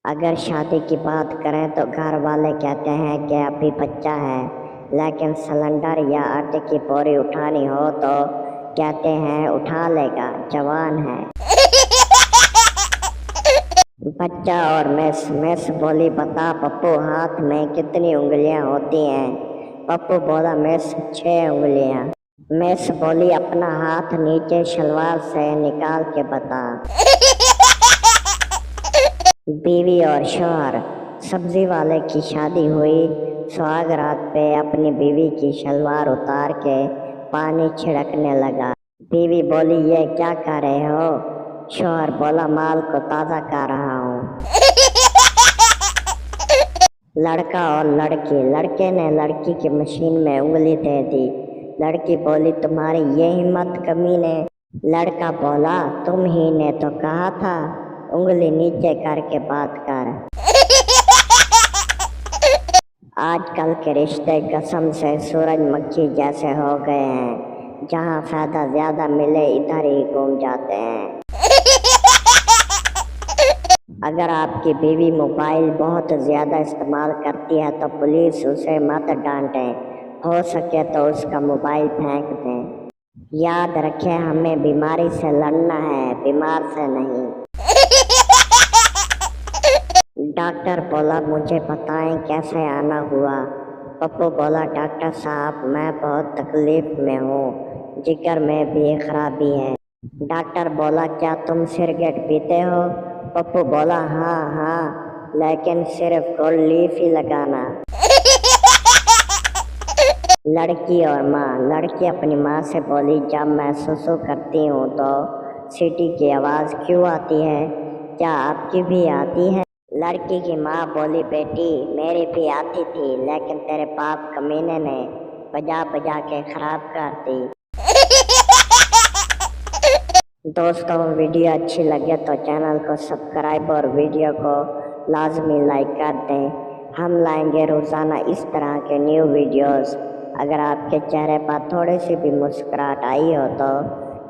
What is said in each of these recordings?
اگر شادی کی بات کریں تو گھر والے کہتے ہیں کہ ابھی بچہ ہے، لیکن سلنڈر یا آٹے کی بوری اٹھانی ہو تو کہتے ہیں اٹھا لے گا، جوان ہے۔ بچہ اور مس بولی بتا پپو ہاتھ میں کتنی انگلیاں ہوتی ہیں؟ پپو بولا مس 6 انگلیاں۔ مس بولی اپنا ہاتھ نیچے شلوار سے نکال کے بتا۔ بیوی اور شوہر۔ سبزی والے کی شادی ہوئی، سہاگ رات پہ اپنی بیوی کی شلوار اتار کے پانی چھڑکنے لگا۔ بیوی بولی یہ کیا کر رہے ہو؟ شوہر بولا مال کو تازہ کر رہا ہوں۔ لڑکا اور لڑکی۔ لڑکے نے لڑکی کی مشین میں انگلی دے دی۔ لڑکی بولی تمہاری یہ ہمت کمینے۔ لڑکا بولا تم ہی نے تو کہا تھا انگلی نیچے کر کے بات کر۔ آج کل کے رشتے قسم سے سورج مکھی جیسے ہو گئے ہیں، جہاں فائدہ زیادہ ملے ادھر ہی گھوم جاتے ہیں۔ اگر آپ کی بیوی موبائل بہت زیادہ استعمال کرتی ہے تو پلیز اسے مت ڈانٹیں، ہو سکے تو اس کا موبائل پھینک دیں۔ یاد رکھیں ہمیں بیماری سے لڑنا ہے، بیمار سے نہیں۔ ڈاکٹر بولا مجھے بتائیں کیسے آنا ہوا؟ پپو بولا ڈاکٹر صاحب میں بہت تکلیف میں ہوں، جگر میں بھی خرابی ہے۔ ڈاکٹر بولا کیا تم سگریٹ پیتے ہو؟ پپو بولا ہاں لیکن صرف گولڈ لیف ہی لگانا۔ لڑکی اور ماں۔ لڑکی اپنی ماں سے بولی جب میں سسو کرتی ہوں تو سیٹی کی آواز کیوں آتی ہے؟ کیا آپ کی بھی آتی ہے؟ لڑکی کی ماں بولی بیٹی میری بھی آتی تھی لیکن تیرے باپ کمینے نے بجا بجا کے خراب کر دی۔ دوستوں ویڈیو اچھی لگے تو چینل کو سبسکرائب اور ویڈیو کو لازمی لائک کر دیں۔ ہم لائیں گے روزانہ اس طرح کے نیو ویڈیوز۔ اگر آپ کے چہرے پر تھوڑی سی بھی مسکراہٹ آئی ہو تو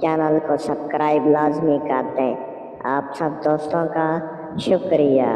چینل کو سبسکرائب لازمی کر دیں۔ آپ سب دوستوں کا شکریہ۔